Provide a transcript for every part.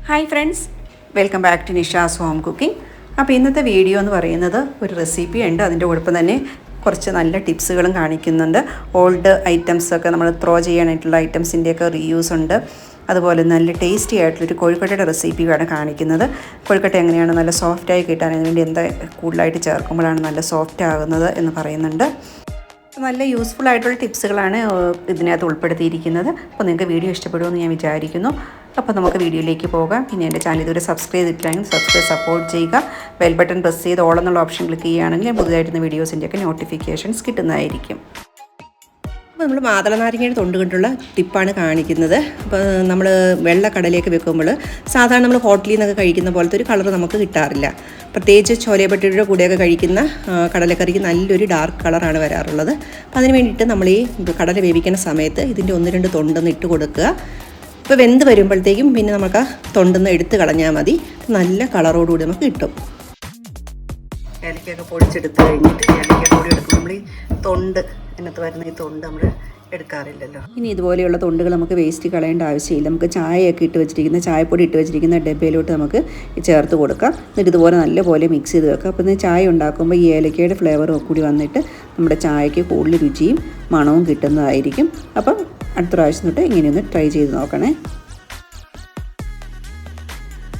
Hi friends, welcome back to Nisha's home cooking. അപ്പോൾ ഇന്നത്തെ video എന്ന് പറയുന്നത് ഒരു റെസിപ്പി ഉണ്ട്. അതിൻ്റെ ഒപ്പം തന്നെ കുറച്ച് നല്ല ടിപ്സുകളും കാണിക്കുന്നുണ്ട്. ഓൾഡ് ഐറ്റംസൊക്കെ നമ്മൾ ത്രോ ചെയ്യാനായിട്ടുള്ള ഐറ്റംസിൻ്റെയൊക്കെ റീയൂസ് ഉണ്ട്. അതുപോലെ നല്ല ടേസ്റ്റി ആയിട്ടുള്ളൊരു കോഴിക്കട്ടയുടെ റെസിപ്പിയാണ് കാണിക്കുന്നത്. കോഴിക്കട്ട എങ്ങനെയാണ് നല്ല സോഫ്റ്റായി കിട്ടാൻ അതിന് വേണ്ടി എന്താ കൂടുതലായിട്ട് ചേർക്കുമ്പോഴാണ് നല്ല സോഫ്റ്റ് ആകുന്നത് എന്ന് പറയുന്നുണ്ട്. നല്ല യൂസ്ഫുൾ ആയിട്ടുള്ള ടിപ്സുകളാണ് ഇതിനകത്ത് ഉൾപ്പെടുത്തിയിരിക്കുന്നത്. അപ്പോൾ നിങ്ങൾക്ക് വീഡിയോ ഇഷ്ടപ്പെടുമെന്ന് ഞാൻ വിചാരിക്കുന്നു. അപ്പോൾ നമുക്ക് വീഡിയോയിലേക്ക് പോകാം. പിന്നെ എൻ്റെ ചാനൽ ഇതുവരെ സബ്സ്ക്രൈബ് ചെയ്തിട്ടില്ലെങ്കിൽ സപ്പോർട്ട് ചെയ്യുക. ബെൽ ബട്ടൺ പ്രസ് ചെയ്ത് ഓൾ എന്നുള്ള ഓപ്ഷൻ ക്ലിക്ക് ചെയ്യുകയാണെങ്കിൽ പുതുതായിട്ടുള്ള വീഡിയോസിൻ്റെയൊക്കെ നോട്ടിഫിക്കേഷൻസ് കിട്ടുന്നതായിരിക്കും. അപ്പോൾ നമ്മൾ മാതളനാരങ്ങയുടെ തൊണ്ട് കൊണ്ടുള്ള ടിപ്പാണ് കാണിക്കുന്നത്. അപ്പോൾ നമ്മൾ വെള്ളക്കടലയൊക്കെ വെക്കുമ്പോൾ സാധാരണ നമ്മൾ ഹോട്ടലിൽ നിന്നൊക്കെ കഴിക്കുന്ന പോലത്തെ ഒരു കളർ നമുക്ക് കിട്ടാറില്ല. പ്രത്യേകിച്ച് ചോലപ്പട്ടിയുടെ കൂടെയൊക്കെ കഴിക്കുന്ന കടലക്കറിക്ക് നല്ലൊരു ഡാർക്ക് കളറാണ് വരാറുള്ളത്. അപ്പോൾ അതിന് വേണ്ടിയിട്ട് നമ്മൾ ഈ കടല വേവിക്കുന്ന സമയത്ത് ഇതിൻ്റെ 1-2 തൊണ്ടൊന്ന് ഇട്ട് കൊടുക്കുക. ഇപ്പോൾ വെന്ത് വരുമ്പോഴത്തേക്കും പിന്നെ നമുക്ക് ആ തൊണ്ടൊന്ന് എടുത്ത് കളഞ്ഞാൽ മതി. നല്ല കളറോടുകൂടി നമുക്ക് കിട്ടും. ഏലക്കയൊക്കെ പൊടിച്ചെടുത്ത് കഴിഞ്ഞിട്ട് ഏലക്ക പൊടി എടുക്കും. നമ്മൾ ഈ തൊണ്ട് അതിനകത്ത് വരുന്ന ഈ തൊണ്ട് നമ്മൾ എടുക്കാറില്ലല്ലോ. ഇനി ഇതുപോലെയുള്ള തൊണ്ടുകൾ നമുക്ക് വേസ്റ്റ് കളയേണ്ട ആവശ്യമില്ല. നമുക്ക് ചായയൊക്കെ ഇട്ട് വെച്ചിരിക്കുന്ന ചായപ്പൊടി ഇട്ട് വെച്ചിരിക്കുന്ന ഡബ്ബയിലോട്ട് നമുക്ക് ചേർത്ത് കൊടുക്കാം. എന്നിട്ട് ഇതുപോലെ നല്ലപോലെ മിക്സ് ചെയ്ത് വെക്കാം. അപ്പോൾ ചായ ഉണ്ടാക്കുമ്പോൾ ഈ ഏലക്കയുടെ ഫ്ലേവറും കൂടി വന്നിട്ട് നമ്മുടെ ചായക്ക് കൂടുതൽ രുചിയും മണവും കിട്ടുന്നതായിരിക്കും. അപ്പം അടുത്ത പ്രാവശ്യം തൊട്ട് ഇങ്ങനെയൊന്ന് ട്രൈ ചെയ്ത് നോക്കണേ.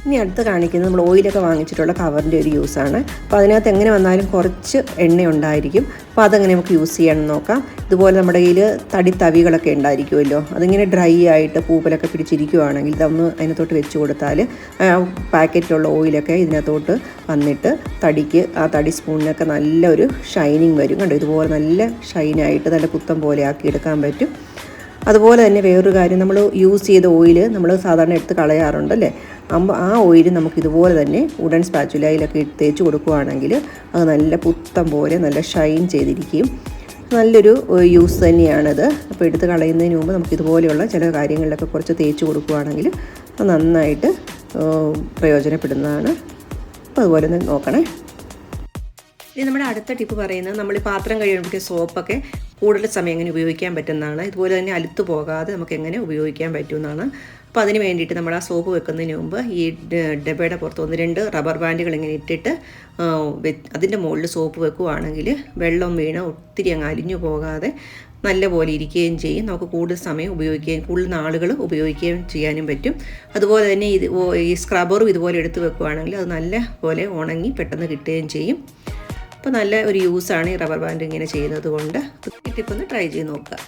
ഇനി അടുത്ത് കാണിക്കുന്നത് നമ്മൾ ഓയിലൊക്കെ വാങ്ങിച്ചിട്ടുള്ള കവറിൻ്റെ ഒരു യൂസാണ്. അപ്പോൾ അതിനകത്ത് എങ്ങനെ വന്നാലും കുറച്ച് എണ്ണ ഉണ്ടായിരിക്കും. അപ്പോൾ അതെങ്ങനെ നമുക്ക് യൂസ് ചെയ്യാമെന്ന് നോക്കാം. ഇതുപോലെ നമ്മുടെ കയ്യിൽ തവികളൊക്കെ ഉണ്ടായിരിക്കുമല്ലോ, അതിങ്ങനെ ഡ്രൈ ആയിട്ട് പൂപ്പലൊക്കെ പിടിച്ചിരിക്കുവാണെങ്കിൽ ഇതൊന്ന് അതിനകത്തോട്ട് വെച്ച് കൊടുത്താൽ പാക്കറ്റിലുള്ള ഓയിലൊക്കെ ഇതിനകത്തോട്ട് വന്നിട്ട് ആ തടി സ്പൂണിനൊക്കെ നല്ലൊരു ഷൈനിങ് വരും. കണ്ടോ, ഇതുപോലെ നല്ല ഷൈനായിട്ട് നല്ല പുത്തം പോലെ ആക്കി എടുക്കാൻ പറ്റും. അതുപോലെ തന്നെ വേറൊരു കാര്യം, നമ്മൾ യൂസ് ചെയ്ത ഓയിൽ നമ്മൾ സാധാരണ എടുത്ത് കളയാറുണ്ടല്ലേ, ആ ഓയിൽ നമുക്ക് ഇതുപോലെ തന്നെ വുഡൻ സ്പാച്ചുലയിലൊക്കെ തേച്ച് കൊടുക്കുകയാണെങ്കിൽ അത് നല്ല പുത്തം പോലെ നല്ല ഷൈൻ ചെയ്തിരിക്കും. നല്ലൊരു യൂസ് തന്നെയാണത്. അപ്പോൾ എടുത്ത് കളയുന്നതിന് മുമ്പ് നമുക്ക് ഇതുപോലെയുള്ള ചില കാര്യങ്ങളിലൊക്കെ കുറച്ച് തേച്ച് കൊടുക്കുകയാണെങ്കിൽ അത് നന്നായിട്ട് പ്രയോജനപ്പെടുന്നതാണ്. അപ്പോൾ അതുപോലെ ഒന്ന് നോക്കണേ. ഇനി നമ്മുടെ അടുത്ത ടിപ്പ് പറയുന്നത്, നമ്മൾ പാത്രം കഴിയുമ്പോഴേക്കും സോപ്പൊക്കെ കൂടുതൽ സമയം എങ്ങനെ ഉപയോഗിക്കാൻ പറ്റുന്നതാണ്. ഇതുപോലെ തന്നെ അലുത്ത് പോകാതെ നമുക്ക് എങ്ങനെ ഉപയോഗിക്കാൻ പറ്റുമെന്നാണ്. അപ്പോൾ അതിന് വേണ്ടിയിട്ട് നമ്മൾ ആ സോപ്പ് വെക്കുന്നതിന് മുമ്പ് ഈ ഡബയുടെ പുറത്ത് 1-2 റബ്ബർ ബാൻഡുകൾ ഇങ്ങനെ ഇട്ടിട്ട് അതിൻ്റെ മുകളിൽ സോപ്പ് വെക്കുകയാണെങ്കിൽ വെള്ളം വീണ് ഒത്തിരി അങ്ങ് അലിഞ്ഞു പോകാതെ നല്ലപോലെ ഇരിക്കുകയും ചെയ്യും. നമുക്ക് കൂടുതൽ സമയം ഉപയോഗിക്കുകയും കൂടുതൽ നാളുകൾ ഉപയോഗിക്കുകയും ചെയ്യാനും പറ്റും. അതുപോലെ തന്നെ ഈ സ്ക്രബറും ഇതുപോലെ എടുത്ത് വെക്കുകയാണെങ്കിൽ അത് നല്ല പോലെ ഉണങ്ങി പെട്ടെന്ന് കിട്ടുകയും ചെയ്യും. അപ്പോൾ നല്ല ഒരു യൂസാണ് ഈ റബ്ബർ ബാൻഡ് ഇങ്ങനെ ചെയ്യുന്നത് കൊണ്ട്. ഈ ടിപ്പൊന്ന് ട്രൈ ചെയ്ത് നോക്കുക.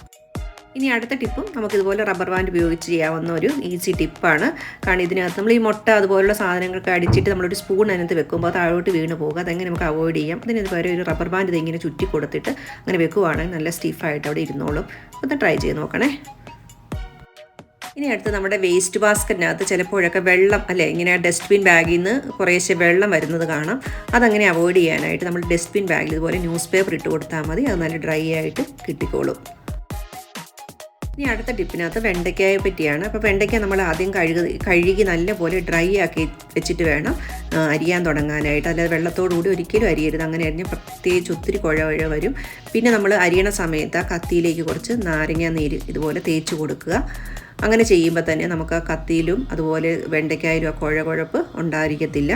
ഇനി അടുത്ത ടിപ്പും നമുക്കിതുപോലെ റബ്ബർ ബാൻഡ് ഉപയോഗിച്ച് ചെയ്യാവുന്ന ഒരു ഈസി ടിപ്പാണ്. കാരണം ഇതിനകത്ത് നമ്മൾ ഈ മുട്ട അതുപോലുള്ള സാധനങ്ങളൊക്കെ അടിച്ചിട്ട് നമ്മളൊരു സ്പൂൺ അതിനകത്ത് വെക്കുമ്പോൾ അത് താഴോട്ട് വീണ് പോകുക. അതെങ്ങനെ നമുക്ക് അവോയ്ഡ് ചെയ്യാം. അതിന് പകരം ഒരു റബ്ബർ ബാൻഡ് ഇതിങ്ങനെ ചുറ്റി കൊടുത്തിട്ട് അങ്ങനെ വെക്കുവാണെങ്കിൽ നല്ല സ്റ്റിഫായിട്ട് അവിടെ ഇരുന്നോളും. ഒന്ന് ട്രൈ ചെയ്ത് നോക്കണേ. ഇനി അടുത്ത് നമ്മുടെ വേസ്റ്റ് ബാസ്ക്കറ്റിനകത്ത് ചിലപ്പോഴൊക്കെ വെള്ളം ഇങ്ങനെ ഡസ്റ്റ്ബിൻ ബാഗിൽ നിന്ന് കുറേശ്ശെ വെള്ളം വരുന്നത് കാണാം. അതങ്ങനെ അവോയ്ഡ് ചെയ്യാനായിട്ട് നമ്മൾ ഡസ്റ്റ്ബിൻ ബാഗിൽ ഇതുപോലെ ന്യൂസ് പേപ്പർ ഇട്ട് കൊടുത്താൽ മതി. അത് നല്ല ഡ്രൈ ആയിട്ട് കിട്ടിക്കോളും. ഇനി അടുത്ത ടിപ്പിനകത്ത് വെണ്ടയ്ക്കയെ പറ്റിയാണ്. അപ്പോൾ വെണ്ടയ്ക്ക നമ്മൾ ആദ്യം കഴുകി നല്ലപോലെ ഡ്രൈ ആക്കി വെച്ചിട്ട് വേണം അരിയാൻ തുടങ്ങാനായിട്ട്. അല്ലാതെ വെള്ളത്തോടുകൂടി ഒരിക്കലും അരിയരുത്. അങ്ങനെ അരിഞ്ഞ് പ്രത്യേകിച്ച് ഒത്തിരി കുഴ വരും. പിന്നെ നമ്മൾ അരിയണ സമയത്ത് ആ കത്തിയിലേക്ക് കുറച്ച് നാരങ്ങ നീര് ഇതുപോലെ തേച്ച് കൊടുക്കുക. അങ്ങനെ ചെയ്യുമ്പോൾ തന്നെ നമുക്ക് ആ കത്തിയിലും അതുപോലെ വെണ്ടയ്ക്കായാലും ആ കുഴപ്പ് ഉണ്ടായിരിക്കത്തില്ല.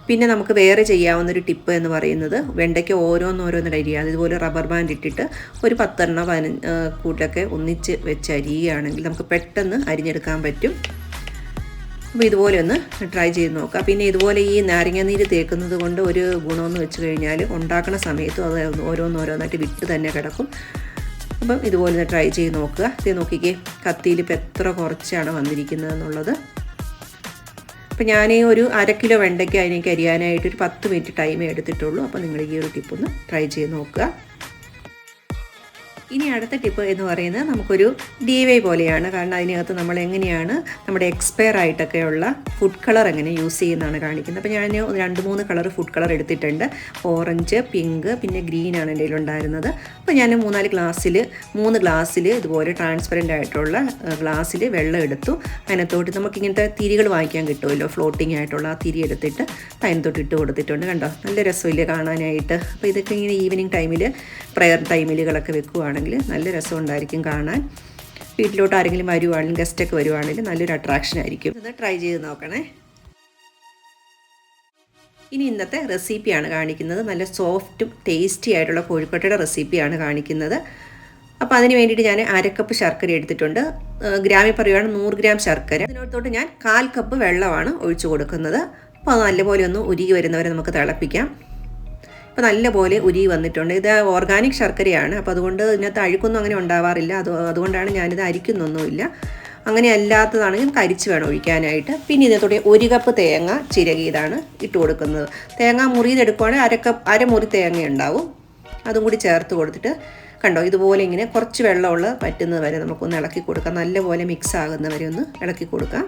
പിന്നെ നമുക്ക് വേറെ ചെയ്യാവുന്നൊരു ടിപ്പ് എന്ന് പറയുന്നത്, വെണ്ടയ്ക്ക് ഓരോന്നോരോന്ന് അരിയുക. അതുപോലെ റബ്ബർ ബാൻഡ് ഇട്ടിട്ട് ഒരു 10 കൂട്ടൊക്കെ ഒന്നിച്ച് വെച്ച് അരിയുകയാണെങ്കിൽ നമുക്ക് പെട്ടെന്ന് അരിഞ്ഞെടുക്കാൻ പറ്റും. അപ്പോൾ ഇതുപോലെ ഒന്ന് ട്രൈ ചെയ്ത് നോക്കുക. പിന്നെ ഇതുപോലെ ഈ നാരങ്ങ നീര് തേക്കുന്നത് കൊണ്ട് ഒരു ഗുണമെന്ന് വെച്ച് കഴിഞ്ഞാൽ ഉണ്ടാക്കുന്ന സമയത്തും അത് ഓരോന്നോരോന്നായിട്ട് വിട്ട് തന്നെ കിടക്കും. അപ്പം ഇതുപോലെ ട്രൈ ചെയ്ത് നോക്കുക. ഇത് നോക്കിക്കേ, കത്തിയിൽ ഇപ്പോൾ എത്ര കുറച്ചാണ് വന്നിരിക്കുന്നത് എന്നുള്ളത്. അപ്പോൾ ഞാൻ ഒരു 1/2 കിലോ വെണ്ടയ്ക്ക് അതിനേക്ക് അരിയാനായിട്ട് ഒരു 10 മിനിറ്റ് ടൈമേ എടുത്തിട്ടുള്ളൂ. അപ്പോൾ നിങ്ങൾ ഈ ഒരു ടിപ്പൊന്ന് ട്രൈ ചെയ്ത് നോക്കുക. ഇനി അടുത്ത ടിപ്പ് എന്ന് പറയുന്നത് നമുക്കൊരു DIY പോലെയാണ്. കാരണം അതിനകത്ത് നമ്മൾ എങ്ങനെയാണ് നമ്മുടെ എക്സ്പയർ ആയിട്ടൊക്കെയുള്ള ഫുഡ് കളർ എങ്ങനെ യൂസ് ചെയ്യുന്നതാണ് കാണിക്കുന്നത്. അപ്പോൾ ഞാൻ 2-3 കളർ ഫുഡ് കളർ എടുത്തിട്ടുണ്ട്. ഓറഞ്ച്, പിങ്ക്, പിന്നെ ഗ്രീനാണ് എൻ്റെ കയ്യിലുണ്ടായിരുന്നത്. അപ്പോൾ ഞാൻ 3 ഗ്ലാസ്സിൽ ഇതുപോലെ ട്രാൻസ്പെറൻ്റ് ആയിട്ടുള്ള ഗ്ലാസ്സിൽ വെള്ളം എടുത്തു. അതിനകത്തോട്ട് നമുക്കിങ്ങനത്തെ തിരികൾ വാങ്ങിക്കാൻ കിട്ടുമല്ലോ, ഫ്ലോട്ടിംഗ് ആയിട്ടുള്ള ആ തിരി എടുത്തിട്ട് അതിനകത്തോട്ട് ഇട്ട് കൊടുത്തിട്ടുണ്ട്. കണ്ടോ, നല്ല രസമില്ലേ കാണാനായിട്ട്. അപ്പോൾ ഇതൊക്കെ ഇങ്ങനെ ഈവനിങ് ടൈമിൽ പ്രയർ ടൈമിലുകളൊക്കെ വെക്കുകയാണെങ്കിൽ നല്ല രസമുണ്ടായിരിക്കും കാണാൻ. വീട്ടിലോട്ട് ആരെങ്കിലും വരുവാണെങ്കിലും ഗസ്റ്റൊക്കെ വരുവാണെങ്കിലും നല്ലൊരു അട്രാക്ഷൻ ആയിരിക്കും. ഇത് ട്രൈ ചെയ്ത് നോക്കണേ. ഇനി ഇന്നത്തെ റെസിപ്പിയാണ് കാണിക്കുന്നത്. നല്ല സോഫ്റ്റും ടേസ്റ്റി ആയിട്ടുള്ള കോഴിക്കോട്ടയുടെ റെസിപ്പിയാണ് കാണിക്കുന്നത്. അപ്പോൾ അതിന് വേണ്ടിയിട്ട് ഞാൻ 1/2 കപ്പ് ശർക്കര എടുത്തിട്ടുണ്ട്. ഗ്രാമിൽ പറയുകയാണ് 100 ഗ്രാം ശർക്കര. അതിനോടത്തോട്ട് ഞാൻ 1/4 കപ്പ് വെള്ളമാണ് ഒഴിച്ചു കൊടുക്കുന്നത്. അപ്പോൾ അത് നല്ലപോലെ ഒന്ന് ഉരുകി വരുന്നവരെ നമുക്ക് തിളപ്പിക്കാം. അപ്പോൾ നല്ലപോലെ ഉരുകി വന്നിട്ടുണ്ട്. ഇത് ഓർഗാനിക് ശർക്കരയാണ്. അപ്പോൾ അതുകൊണ്ട് ഇതിനകത്ത് അഴുക്കൊന്നും അങ്ങനെ ഉണ്ടാവാറില്ല. അതുകൊണ്ടാണ് ഞാനിത് അരിക്കുന്നൊന്നുമില്ല. അങ്ങനെ അല്ലാത്തതാണെങ്കിൽ നമുക്ക് അരിച്ച് വേണം ഒഴിക്കാനായിട്ട്. പിന്നെ ഇതിനകത്തോടെ 1 കപ്പ് തേങ്ങ ചിരകിയതാണ് ഇട്ട് കൊടുക്കുന്നത്. തേങ്ങ മുറിയിലെടുക്കുവാണെങ്കിൽ അരമുറി തേങ്ങ ഉണ്ടാവും. അതും കൂടി ചേർത്ത് കൊടുത്തിട്ട് കണ്ടോ, ഇതുപോലെ ഇങ്ങനെ കുറച്ച് വെള്ളമുള്ള പറ്റുന്നത് വരെ നമുക്കൊന്ന് ഇളക്കി കൊടുക്കാം. നല്ലപോലെ മിക്സ് ആകുന്നവരെ ഒന്ന് ഇളക്കി കൊടുക്കാം.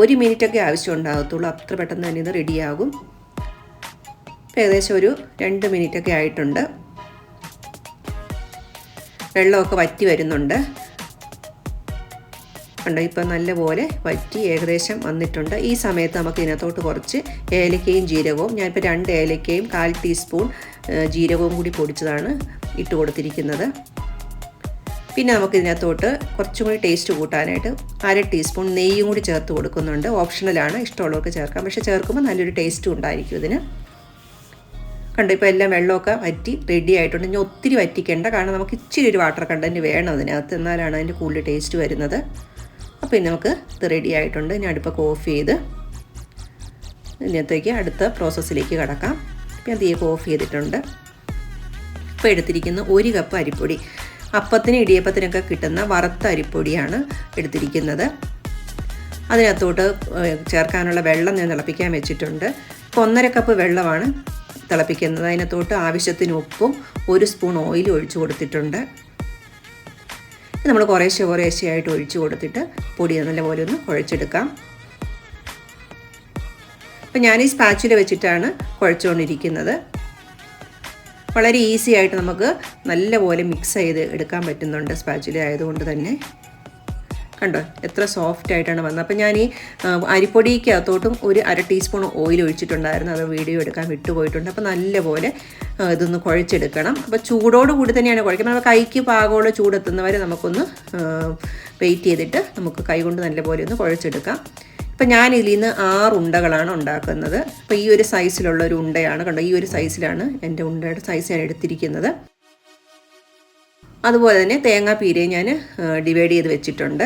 ഒരു മിനിറ്റൊക്കെ ആവശ്യം ഉണ്ടാകത്തുള്ളൂ. അത്ര പെട്ടെന്ന് തന്നെ ഇത് റെഡിയാകും. ഏകദേശം ഒരു 2 മിനിറ്റൊക്കെ ആയിട്ടുണ്ട്. വെള്ളമൊക്കെ വറ്റി വരുന്നുണ്ട്. കണ്ടോ, ഇപ്പം നല്ലപോലെ വറ്റി ഏകദേശം വന്നിട്ടുണ്ട്. ഈ സമയത്ത് നമുക്ക് ഇതിനകത്തോട്ട് കുറച്ച് ഏലക്കയും ജീരകവും, ഞാനിപ്പോൾ 2 ഏലക്കയും 1/4 ടീസ്പൂൺ ജീരകവും കൂടി പൊടിച്ചതാണ് ഇട്ട് കൊടുത്തിരിക്കുന്നത്. പിന്നെ നമുക്ക് ഇതിനകത്തോട്ട് കുറച്ചും കൂടി ടേസ്റ്റ് കൂട്ടാനായിട്ട് 1/2 ടീസ്പൂൺ നെയ്യും കൂടി ചേർത്ത് കൊടുക്കുന്നുണ്ട്. ഓപ്ഷണലാണ്, ഇഷ്ടമുള്ളവർക്ക് ചേർക്കാം. പക്ഷേ ചേർക്കുമ്പോൾ നല്ലൊരു ടേസ്റ്റും ഉണ്ടായിരിക്കും ഇതിന്. കണ്ടോ, ഇപ്പോൾ എല്ലാം വെള്ളമൊക്കെ വറ്റി റെഡി ആയിട്ടുണ്ട്. ഇനി ഒത്തിരി വറ്റിക്കേണ്ട, കാരണം നമുക്ക് ഇച്ചിരി ഒരു വാട്ടർ കണ്ടൻറ്റ് വേണം അതിനകത്ത്, എന്നാലാണ് അതിൻ്റെ കൂടുതൽ ടേസ്റ്റ് വരുന്നത്. അപ്പോൾ ഇനി നമുക്ക് ഇത് റെഡി ആയിട്ടുണ്ട്. ഇനി അടുപ്പൊക്കെ ഓഫ് ചെയ്ത് ഇതിനകത്തേക്ക് അടുത്ത പ്രോസസ്സിലേക്ക് കടക്കാം. ഞാൻ തീയൊക്കെ ഓഫ് ചെയ്തിട്ടുണ്ട്. ഇപ്പോൾ എടുത്തിരിക്കുന്ന 1 കപ്പ് അരിപ്പൊടി, അപ്പത്തിന് ഇടിയപ്പത്തിനൊക്കെ കിട്ടുന്ന വറുത്ത അരിപ്പൊടിയാണ് എടുത്തിരിക്കുന്നത്. അതിനകത്തോട്ട് ചേർക്കാനുള്ള വെള്ളം ഞാൻ തിളപ്പിക്കാൻ വെച്ചിട്ടുണ്ട്. ഇപ്പോൾ 1.5 കപ്പ് വെള്ളമാണ് തിളപ്പിക്കുന്നത്. അതിനകത്തോട്ട് ആവശ്യത്തിന് ഉപ്പും 1 സ്പൂൺ ഓയിലും ഒഴിച്ചു കൊടുത്തിട്ടുണ്ട്. നമ്മൾ കുറേശ്ശെയായിട്ട് ഒഴിച്ചു കൊടുത്തിട്ട് പൊടി നല്ലപോലെ ഒന്ന് കുഴച്ചെടുക്കാം. അപ്പം ഞാൻ ഈ സ്പാച്ചുല വെച്ചിട്ടാണ് കുഴച്ചുകൊണ്ടിരിക്കുന്നത്. വളരെ ഈസി ആയിട്ട് നമുക്ക് നല്ലപോലെ മിക്സ് ചെയ്ത് എടുക്കാൻ പറ്റുന്നുണ്ട് സ്പാച്ചുല ആയതുകൊണ്ട് തന്നെ. കണ്ടോ എത്ര സോഫ്റ്റ് ആയിട്ടാണ് വന്നത്. അപ്പോൾ ഞാൻ ഈ അരിപ്പൊടിക്കകത്തോട്ടും ഒരു 1/2 ടീസ്പൂൺ ഓയിൽ ഒഴിച്ചിട്ടുണ്ടായിരുന്നു. അത് വീഡിയോ എടുക്കാൻ വിട്ടുപോയിട്ടുണ്ട്. അപ്പോൾ നല്ലപോലെ ഇതൊന്ന് കുഴച്ചെടുക്കണം. അപ്പോൾ ചൂടോട് കൂടി തന്നെയാണ് കുഴക്കുന്നത്. നമ്മൾ കൈക്ക് പാകമുള്ള ചൂടെത്തുന്നവരെ നമുക്കൊന്ന് വെയിറ്റ് ചെയ്തിട്ട് നമുക്ക് കൈ കൊണ്ട് നല്ലപോലെ ഒന്ന് കുഴച്ചെടുക്കാം. ഇപ്പം ഞാൻ ഇതിൽ നിന്ന് 6 ഉണ്ടകളാണ് ഉണ്ടാക്കുന്നത്. അപ്പോൾ ഈ ഒരു സൈസിലുള്ള ഒരു ഉണ്ടയാണ്. കണ്ടോ, ഈ ഒരു സൈസിലാണ് എൻ്റെ ഉണ്ടയുടെ സൈസ് ഞാൻ എടുത്തിരിക്കുന്നത്. അതുപോലെ തന്നെ തേങ്ങാപ്പീരയും ഞാൻ ഡിവൈഡ് ചെയ്ത് വെച്ചിട്ടുണ്ട്.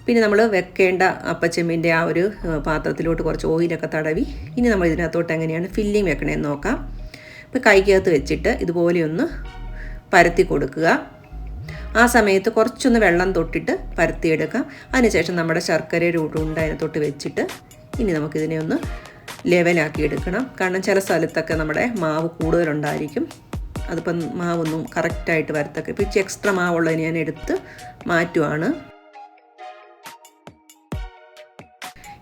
പിന്നെ നമ്മൾ വെക്കേണ്ട അപ്പച്ചെമ്മിൻ്റെ ആ ഒരു പാത്രത്തിലോട്ട് കുറച്ച് ഓയിലൊക്കെ തടവി ഇനി നമ്മൾ ഇതിനകത്തോട്ട് എങ്ങനെയാണ് ഫില്ലിങ് വെക്കണമെന്ന് നോക്കാം. ഇപ്പോൾ കൈക്കകത്ത് വെച്ചിട്ട് ഇതുപോലെ ഒന്ന് പരത്തി കൊടുക്കുക. ആ സമയത്ത് കുറച്ചൊന്ന് വെള്ളം തൊട്ടിട്ട് പരത്തിയെടുക്കാം. അതിനുശേഷം നമ്മുടെ ശർക്കരയുടെ ഉണ്ട അതിനകത്തോട്ട് വെച്ചിട്ട് ഇനി നമുക്കിതിനെ ഒന്ന് ലെവലാക്കി എടുക്കണം. കാരണം ചില സ്ഥലത്തൊക്കെ നമ്മുടെ മാവ് കൂടുതലുണ്ടായിരിക്കും. അതിപ്പം മാവൊന്നും കറക്റ്റായിട്ട് വരത്തൊക്കെ. ഇപ്പോൾ ഇച്ചിരി എക്സ്ട്രാ മാവുള്ളതിന് ഞാൻ എടുത്ത് മാറ്റുവാണ്.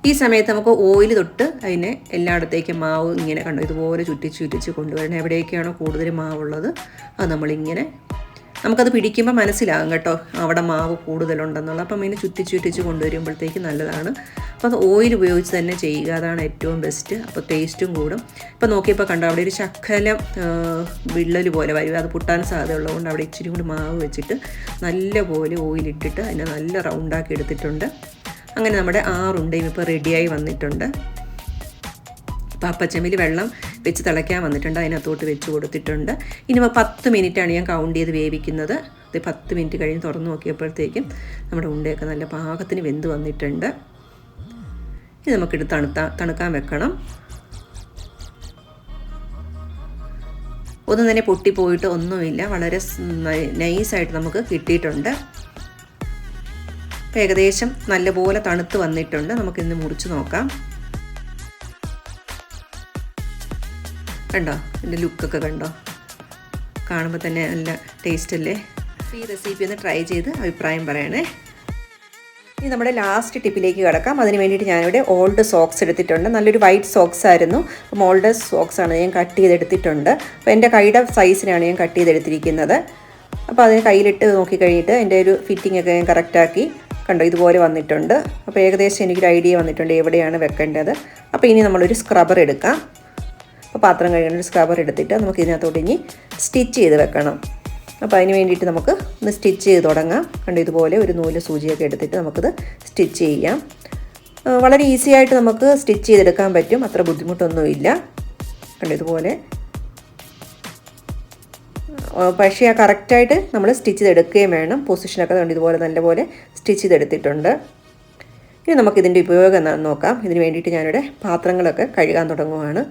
ഈ സമയത്ത് നമുക്ക് ഓയിൽ തൊട്ട് അതിനെ എല്ലായിടത്തേക്കും മാവ് ഇങ്ങനെ കണ്ടോ ഇതുപോലെ ചുറ്റിച്ച് കൊണ്ടുവരണം. എവിടേക്കാണോ കൂടുതൽ മാവുള്ളത് അത് നമ്മളിങ്ങനെ നമുക്കത് പിടിക്കുമ്പോൾ മനസ്സിലാകും കേട്ടോ അവിടെ മാവ് കൂടുതലുണ്ടെന്നുള്ളത്. അപ്പം അതിനെ ചുറ്റിച്ച് കൊണ്ടുവരുമ്പോഴത്തേക്ക് നല്ലതാണ്. അപ്പോൾ അത് ഓയിൽ ഉപയോഗിച്ച് തന്നെ ചെയ്യുക, അതാണ് ഏറ്റവും ബെസ്റ്റ്. അപ്പോൾ ടേസ്റ്റും കൂടും. ഇപ്പോൾ നോക്കിയപ്പോൾ കണ്ടോ അവിടെ ഒരു ശകലം വിള്ളൽ പോലെ വരും. അത് പൊട്ടാൻ സാധ്യതയുള്ളതുകൊണ്ട് അവിടെ ഇച്ചിരി കൂടി മാവ് വെച്ചിട്ട് നല്ലപോലെ ഓയിലിട്ടിട്ട് അതിനെ നല്ല റൗണ്ടാക്കി എടുത്തിട്ടുണ്ട്. അങ്ങനെ നമ്മുടെ 6 ഉണ്ടയും ഇപ്പോൾ റെഡിയായി വന്നിട്ടുണ്ട്. അപ്പോൾ അപ്പച്ചമ്മിൽ വെള്ളം വെച്ച് തിളയ്ക്കാൻ വന്നിട്ടുണ്ട്. അതിനകത്തോട്ട് വെച്ച് കൊടുത്തിട്ടുണ്ട്. ഇനി 10 മിനിറ്റാണ് ഞാൻ കൗണ്ട് ചെയ്ത് വേവിക്കുന്നത്. ഇത് 10 മിനിറ്റ് കഴിഞ്ഞ് തുറന്ന് നോക്കിയപ്പോഴത്തേക്കും നമ്മുടെ ഉണ്ടയൊക്കെ നല്ല പാകത്തിന് വെന്ത് വന്നിട്ടുണ്ട്. ഇനി നമുക്കിത് തണുക്കാൻ വെക്കണം. ഒന്നും തന്നെ പൊട്ടിപ്പോയിട്ട് ഒന്നുമില്ല, വളരെ നൈസായിട്ട് നമുക്ക് കിട്ടിയിട്ടുണ്ട്. ഏകദേശം നല്ലപോലെ തണുത്ത് വന്നിട്ടുണ്ട്. നമുക്കിന്ന് മുറിച്ച് നോക്കാം. കണ്ടോ എൻ്റെ ലുക്കൊക്കെ കണ്ടോ, കാണുമ്പോൾ തന്നെ നല്ല ടേസ്റ്റ് അല്ലേ. ഈ റെസിപ്പി ഒന്ന് ട്രൈ ചെയ്ത് അഭിപ്രായം പറയണേ. ഇനി നമ്മുടെ ലാസ്റ്റ് ടിപ്പിലേക്ക് കിടക്കാം. അതിന് വേണ്ടിയിട്ട് ഞാനിവിടെ ഓൾഡ് സോക്സ് എടുത്തിട്ടുണ്ട്. നല്ലൊരു വൈറ്റ് സോക്സ് ആയിരുന്നു. അപ്പം ഓൾഡ് സോക്സാണ് ഞാൻ കട്ട് ചെയ്തെടുത്തിട്ടുണ്ട്. അപ്പോൾ എൻ്റെ കൈയുടെ സൈസിനാണ് ഞാൻ കട്ട് ചെയ്തെടുത്തിരിക്കുന്നത്. അപ്പോൾ അതിന് കയ്യിലിട്ട് നോക്കിക്കഴിഞ്ഞിട്ട് എൻ്റെ ഒരു ഫിറ്റിംഗ് ഒക്കെ ഞാൻ കറക്റ്റാക്കി. കണ്ടോ ഇതുപോലെ വന്നിട്ടുണ്ട്. അപ്പോൾ ഏകദേശം എനിക്കൊരു ഐഡിയ വന്നിട്ടുണ്ട് എവിടെയാണ് വെക്കേണ്ടത്. അപ്പോൾ ഇനി നമ്മളൊരു സ്ക്രബ്ബർ എടുക്കാം. അപ്പോൾ പാത്രം കഴുകാൻ ഒരു സ്ക്രബ്ബർ എടുത്തിട്ട് നമുക്ക് ഇതിനകത്തോട്ട് ഇനി സ്റ്റിച്ച് ചെയ്ത് വെക്കണം. അപ്പോൾ അതിന് വേണ്ടിയിട്ട് നമുക്ക് ഒന്ന് സ്റ്റിച്ച് ചെയ്ത് തുടങ്ങാം. കണ്ടോ, ഇതുപോലെ ഒരു നൂല് സൂചിയൊക്കെ എടുത്തിട്ട് നമുക്കിത് സ്റ്റിച്ച് ചെയ്യാം. വളരെ ഈസി ആയിട്ട് നമുക്ക് സ്റ്റിച്ച് ചെയ്തെടുക്കാൻ പറ്റും, അത്ര ബുദ്ധിമുട്ടൊന്നുമില്ല. കണ്ടോ, ഇതുപോലെ. പക്ഷേ ആ കറക്റ്റായിട്ട് നമ്മൾ സ്റ്റിച്ച് ചെയ്തെടുക്കുകയും വേണം. പൊസിഷനൊക്കെ കണ്ട് ഇതുപോലെ നല്ലപോലെ സ്റ്റിച്ച് ചെയ്തെടുത്തിട്ടുണ്ട്. ഇനി നമുക്കിതിൻ്റെ ഉപയോഗം എന്താണെന്ന് നോക്കാം. ഇതിന് വേണ്ടിയിട്ട് ഞാനിവിടെ പാത്രങ്ങളൊക്കെ കഴുകാൻ തുടങ്ങുവാണ്.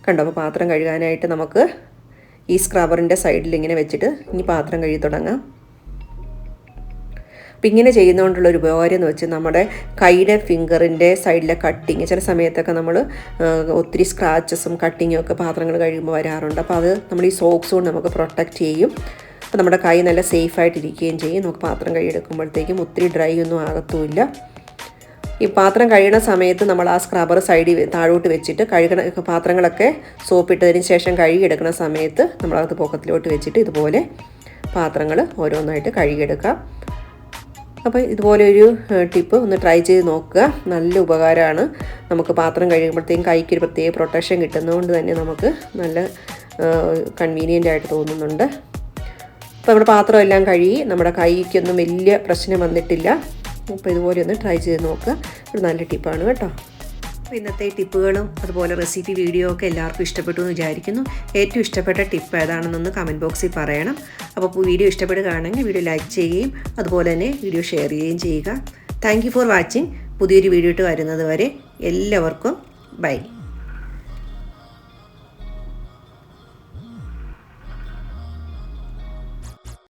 കണ്ടോ, അപ്പോൾ പാത്രം കഴുകാനായിട്ട് നമുക്ക് ഈ സ്ക്രബറിൻ്റെ സൈഡിൽ ഇങ്ങനെ വെച്ചിട്ട് ഇനി പാത്രം കഴുകി തുടങ്ങാം. അപ്പോൾ ഇങ്ങനെ ചെയ്യുന്നതുകൊണ്ടുള്ളൊരു ഉപകാരം എന്ന് വെച്ചാൽ നമ്മുടെ കൈയുടെ ഫിംഗറിൻ്റെ സൈഡിലെ കട്ടിങ് ചില സമയത്തൊക്കെ നമ്മൾ ഒത്തിരി സ്ക്രാച്ചസും കട്ടിങ്ങും ഒക്കെ പാത്രങ്ങൾ കഴിയുമ്പോൾ വരാറുണ്ട്. അപ്പോൾ അത് നമ്മൾ ഈ സോക്സ് കൊണ്ട് നമുക്ക് പ്രൊട്ടക്റ്റ് ചെയ്യും. അപ്പോൾ നമ്മുടെ കൈ നല്ല സേഫായിട്ടിരിക്കുകയും ചെയ്യും. നമുക്ക് പാത്രം കഴുകിയെടുക്കുമ്പോഴത്തേക്കും ഒത്തിരി ഡ്രൈ ഒന്നും ആകത്തുമില്ല. ഈ പാത്രം കഴുകുന്ന സമയത്ത് നമ്മൾ ആ സ്ക്രബർ സൈഡിൽ താഴോട്ട് വെച്ചിട്ട് പാത്രങ്ങളൊക്കെ സോപ്പിട്ടതിന് ശേഷം കഴുകിയെടുക്കുന്ന സമയത്ത് നമ്മളത് പൊക്കത്തിലോട്ട് വെച്ചിട്ട് ഇതുപോലെ പാത്രങ്ങൾ ഓരോന്നായിട്ട് കഴുകിയെടുക്കാം. അപ്പോൾ ഇതുപോലെ ഒരു ടിപ്പ് ഒന്ന് ട്രൈ ചെയ്ത് നോക്കുക. നല്ല ഉപകാരമാണ്. നമുക്ക് പാത്രം കഴുകുമ്പോഴത്തേക്കും കൈക്കൊരു പ്രത്യേക പ്രൊട്ടക്ഷൻ കിട്ടുന്നതുകൊണ്ട് തന്നെ നമുക്ക് നല്ല കൺവീനിയൻ്റ് ആയിട്ട് തോന്നുന്നുണ്ട്. അപ്പോൾ നമ്മുടെ പാത്രം എല്ലാം കഴുകി നമ്മുടെ കൈക്കൊന്നും വലിയ പ്രശ്നം വന്നിട്ടില്ല. അപ്പോൾ ഇതുപോലെ ഒന്ന് ട്രൈ ചെയ്ത് നോക്കുക. ഒരു നല്ല ടിപ്പാണ് കേട്ടോ. അപ്പോൾ ഇന്നത്തെ ടിപ്പുകളും അതുപോലെ റെസിപ്പി വീഡിയോ ഒക്കെ എല്ലാവർക്കും ഇഷ്ടപ്പെട്ടു എന്ന് വിചാരിക്കുന്നു. ഏറ്റവും ഇഷ്ടപ്പെട്ട ടിപ്പ് ഏതാണെന്നൊന്ന് കമൻറ്റ് ബോക്സിൽ പറയണം. അപ്പോൾ വീഡിയോ ഇഷ്ടപ്പെടുകയാണെങ്കിൽ വീഡിയോ ലൈക്ക് ചെയ്യുകയും അതുപോലെ തന്നെ വീഡിയോ ഷെയർ ചെയ്യുകയും ചെയ്യുക. Thank you for watching. പുതിയൊരു വീഡിയോ ഇട്ട് വരുന്നത് വരെ എല്ലാവർക്കും ബൈ.